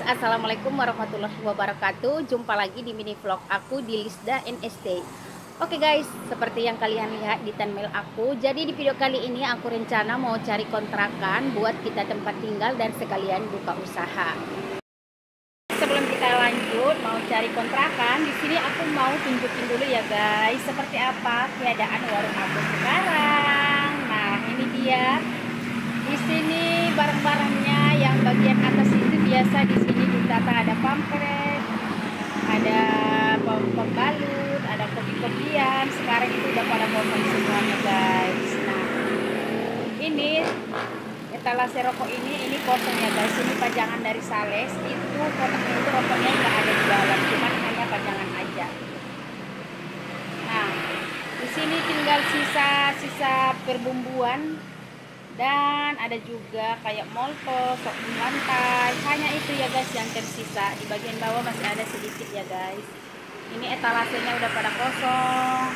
Assalamualaikum warahmatullahi wabarakatuh. Jumpa lagi di mini vlog aku di Lisda NST. Oke guys, seperti yang kalian lihat di thumbnail aku, jadi di video kali ini aku rencana mau cari kontrakan buat kita tempat tinggal dan sekalian buka usaha. Sebelum kita lanjut mau cari kontrakan, di sini aku mau tunjukin dulu ya guys, seperti apa keadaan warung aku sekarang. Nah, ini dia. Di sini barang-barangnya yang bagian atas itu biasa di sini ditata, ada pampret, ada pembalut, ada kopi-kopian. Sekarang itu udah pada potong semuanya guys. Nah, ini etalase rokok ini kosong ya guys. Ini pajangan dari Sales, itu kotaknya itu rokoknya nggak ada jualan, cuman hanya pajangan aja. Nah, di sini tinggal sisa-sisa perbumbuan. Dan ada juga kayak molto, sop lantai. Hanya itu ya guys yang tersisa. Di bagian bawah masih ada sedikit ya guys. Ini etalasenya udah pada kosong.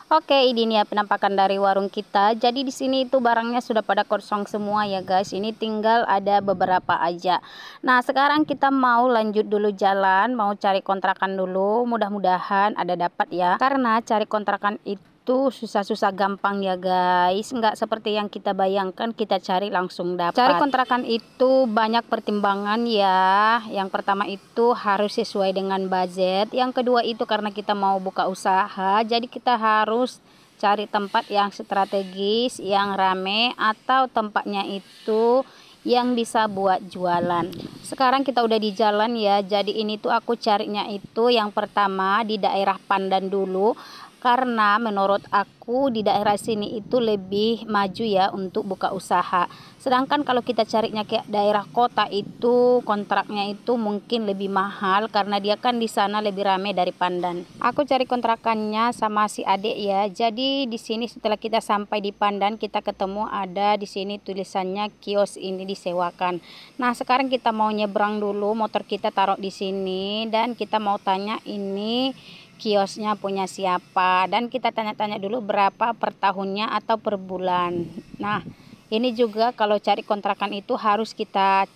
Oke, ini ya penampakan dari warung kita. Jadi di sini itu barangnya sudah pada kosong semua ya guys. Ini tinggal ada beberapa aja. Nah, sekarang kita mau lanjut dulu jalan, mau cari kontrakan dulu. Mudah-mudahan ada dapat ya. Karena cari kontrakan itu susah-susah gampang ya guys. Nggak seperti yang kita bayangkan kita cari langsung dapat. Cari kontrakan itu banyak pertimbangan ya. Yang pertama itu harus sesuai dengan budget. Yang kedua itu karena kita mau buka usaha, jadi kita harus cari tempat yang strategis, yang rame, atau tempatnya itu yang bisa buat jualan. Sekarang kita udah di jalan ya. Jadi ini tuh aku carinya itu yang pertama di daerah Pandan dulu. Karena menurut aku di daerah sini itu lebih maju ya untuk buka usaha. Sedangkan kalau kita carinya ke daerah kota itu kontraknya itu mungkin lebih mahal karena dia kan di sana lebih ramai dari Pandan. Aku cari kontrakannya sama si adik ya. Jadi di sini setelah kita sampai di Pandan kita ketemu ada di sini tulisannya kios ini disewakan. Nah, sekarang kita mau nyebrang dulu, motor kita taruh di sini dan kita mau tanya ini kiosnya punya siapa, dan kita tanya-tanya dulu berapa per tahunnya atau per bulan. Nah, ini juga kalau cari kontrakan itu harus kita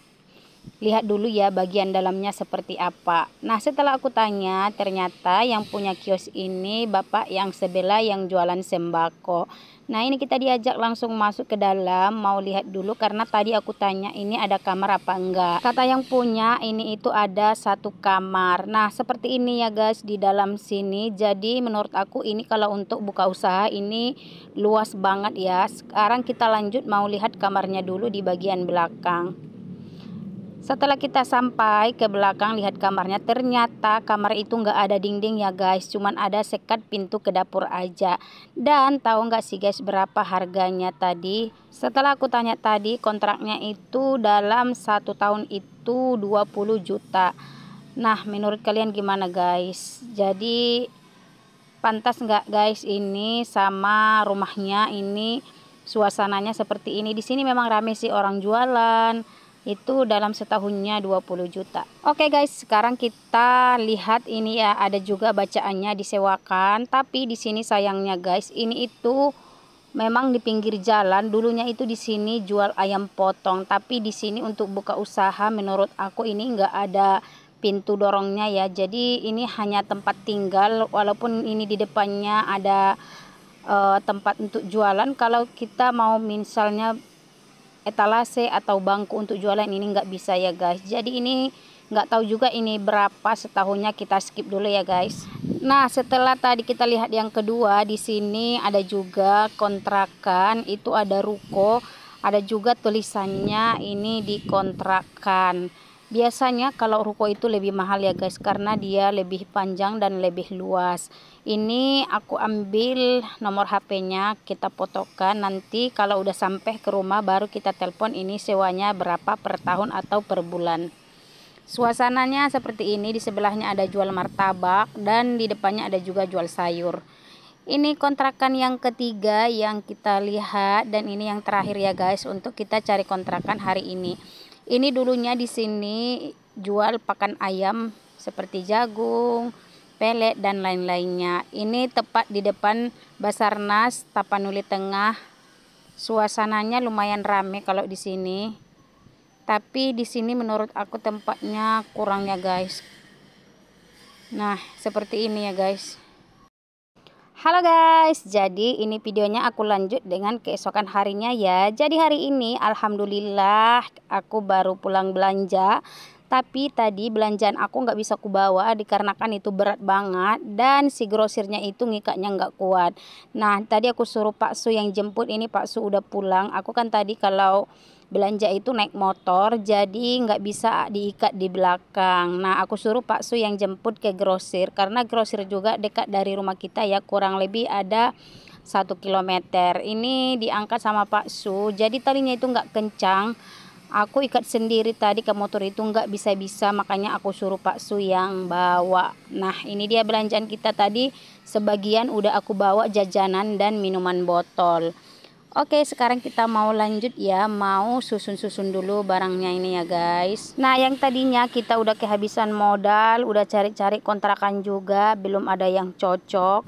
lihat dulu ya bagian dalamnya seperti apa. Nah, setelah aku tanya, ternyata yang punya kios ini bapak yang sebelah yang jualan sembako. Nah, ini kita diajak langsung masuk ke dalam, mau lihat dulu karena tadi aku tanya ini ada kamar apa enggak. Kata yang punya ini itu ada satu kamar. Nah, seperti ini ya guys di dalam sini. Jadi menurut aku ini kalau untuk buka usaha ini luas banget ya. Sekarang kita lanjut mau lihat kamarnya dulu di bagian belakang. Setelah kita sampai ke belakang lihat kamarnya, ternyata kamar itu nggak ada dinding ya guys, cuman ada sekat pintu ke dapur aja. Dan tahu nggak sih guys berapa harganya tadi? Setelah aku tanya tadi, kontraknya itu dalam 1 tahun itu 20 juta. Nah, menurut kalian gimana guys? Jadi pantas nggak guys ini sama rumahnya ini suasananya seperti ini? Di sini memang rame sih orang jualan. Itu dalam setahunnya 20 juta. Oke guys, sekarang kita lihat ini ya, ada juga bacaannya disewakan. Tapi di sini sayangnya guys, ini itu memang di pinggir jalan. Dulunya itu di sini jual ayam potong, tapi di sini untuk buka usaha menurut aku ini nggak ada pintu dorongnya ya. Jadi ini hanya tempat tinggal, walaupun ini di depannya ada tempat untuk jualan. Kalau kita mau misalnya etalase atau bangku untuk jualan ini nggak bisa ya guys. Jadi ini nggak tahu juga ini berapa setahunnya, kita skip dulu ya guys. Nah, setelah tadi kita lihat yang kedua, di sini ada juga kontrakan, itu ada ruko, ada juga tulisannya ini dikontrakan. Biasanya kalau ruko itu lebih mahal ya guys karena dia lebih panjang dan lebih luas. Ini aku ambil nomor HP-nya, kita fotokan, nanti kalau udah sampai ke rumah baru kita telepon ini sewanya berapa per tahun atau per bulan. Suasananya seperti ini, di sebelahnya ada jual martabak dan di depannya ada juga jual sayur. Ini kontrakan yang ketiga yang kita lihat dan ini yang terakhir ya guys untuk kita cari kontrakan hari ini. Ini dulunya di sini jual pakan ayam seperti jagung, pelet dan lain-lainnya. Ini tepat di depan Basarnas Tapanuli Tengah Suasananya lumayan rame kalau di sini. Tapi di sini menurut aku tempatnya kurang ya guys. Nah, seperti ini ya guys. Halo guys, jadi ini videonya aku lanjut dengan keesokan harinya ya. Jadi hari ini alhamdulillah aku baru pulang belanja. Tapi tadi belanjaan aku nggak bisa kubawa dikarenakan itu berat banget dan si grosirnya itu ngikatnya nggak kuat. Nah tadi aku suruh Pak Su yang jemput, ini Pak Su udah pulang. Aku kan tadi kalau belanja itu naik motor, jadi nggak bisa diikat di belakang. Nah aku suruh Pak Su yang jemput ke grosir, karena grosir juga dekat dari rumah kita ya, kurang lebih ada 1 kilometer. Ini diangkat sama Pak Su, jadi talinya itu nggak kencang. Aku ikat sendiri tadi ke motor itu nggak bisa-bisa, makanya aku suruh Pak Su yang bawa. Nah ini dia belanjaan kita tadi, sebagian udah aku bawa jajanan dan minuman botol. Oke, sekarang kita mau lanjut ya, mau susun-susun dulu barangnya ini ya guys. Nah yang tadinya kita udah kehabisan modal, udah cari-cari kontrakan juga, belum ada yang cocok.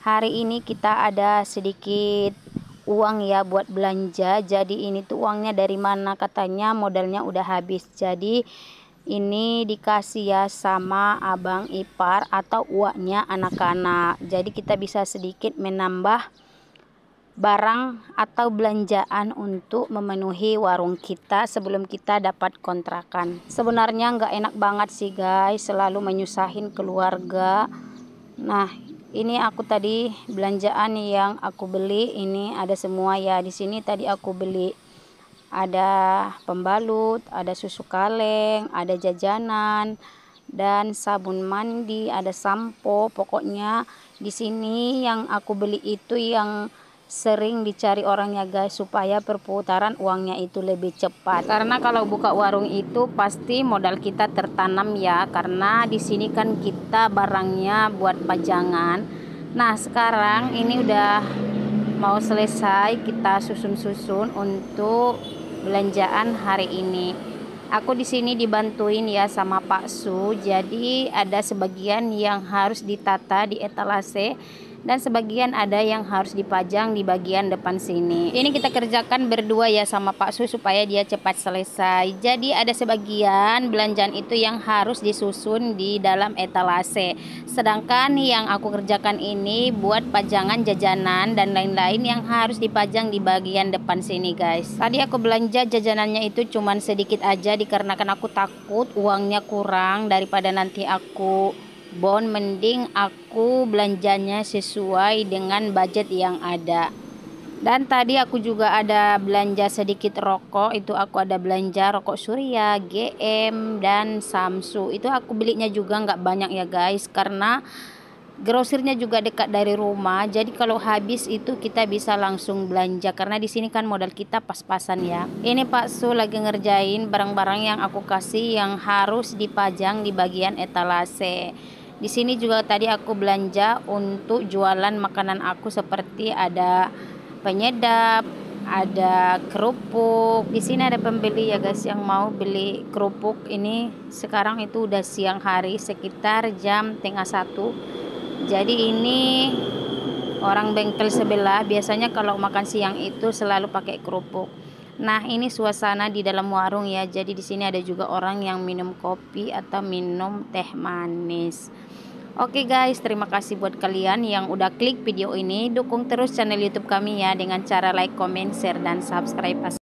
Hari ini kita ada sedikit uang ya buat belanja. Jadi ini tuh uangnya dari mana, katanya modalnya udah habis. Jadi ini dikasih ya sama abang ipar atau uaknya anak-anak. Jadi kita bisa sedikit menambah barang atau belanjaan untuk memenuhi warung kita sebelum kita dapat kontrakan. Sebenarnya nggak enak banget sih guys, selalu menyusahin keluarga. Nah ini aku tadi belanjaan yang aku beli ini ada semua ya. Di sini tadi aku beli ada pembalut, ada susu kaleng, ada jajanan dan sabun mandi, ada sampo. Pokoknya di sini yang aku beli itu yang sering dicari orang ya guys, supaya perputaran uangnya itu lebih cepat. Karena kalau buka warung itu pasti modal kita tertanam ya, karena di sini kan kita barangnya buat pajangan. Nah sekarang ini udah mau selesai, kita susun-susun untuk belanjaan hari ini. Aku di sini dibantuin ya sama Pak Su. Jadi ada sebagian yang harus ditata di etalase dan sebagian ada yang harus dipajang di bagian depan sini. Ini kita kerjakan berdua ya sama Pak Su supaya dia cepat selesai. Jadi ada sebagian belanjaan itu yang harus disusun di dalam etalase. Sedangkan yang aku kerjakan ini buat pajangan jajanan dan lain-lain yang harus dipajang di bagian depan sini guys. Tadi aku belanja jajanannya itu cuman sedikit aja dikarenakan aku takut uangnya kurang, daripada nanti aku mending aku belanjanya sesuai dengan budget yang ada. Dan tadi aku juga ada belanja sedikit rokok, itu aku ada belanja rokok Surya, GM dan Samsu. Itu aku belinya juga nggak banyak ya guys, karena grosirnya juga dekat dari rumah. Jadi kalau habis itu kita bisa langsung belanja, karena di sini kan modal kita pas-pasan ya. Ini Pak Su lagi ngerjain barang-barang yang aku kasih yang harus dipajang di bagian etalase. Di sini juga tadi aku belanja untuk jualan makanan aku, seperti ada penyedap, ada kerupuk. Di sini ada pembeli ya guys yang mau beli kerupuk. Ini sekarang itu udah siang hari, sekitar jam 12:30. Jadi ini orang bengkel sebelah biasanya kalau makan siang itu selalu pakai kerupuk. Nah ini suasana di dalam warung ya. Jadi di sini ada juga orang yang minum kopi atau minum teh manis. Oke guys, terima kasih buat kalian yang udah klik video ini. Dukung terus channel YouTube kami ya dengan cara like, comment, share, dan subscribe.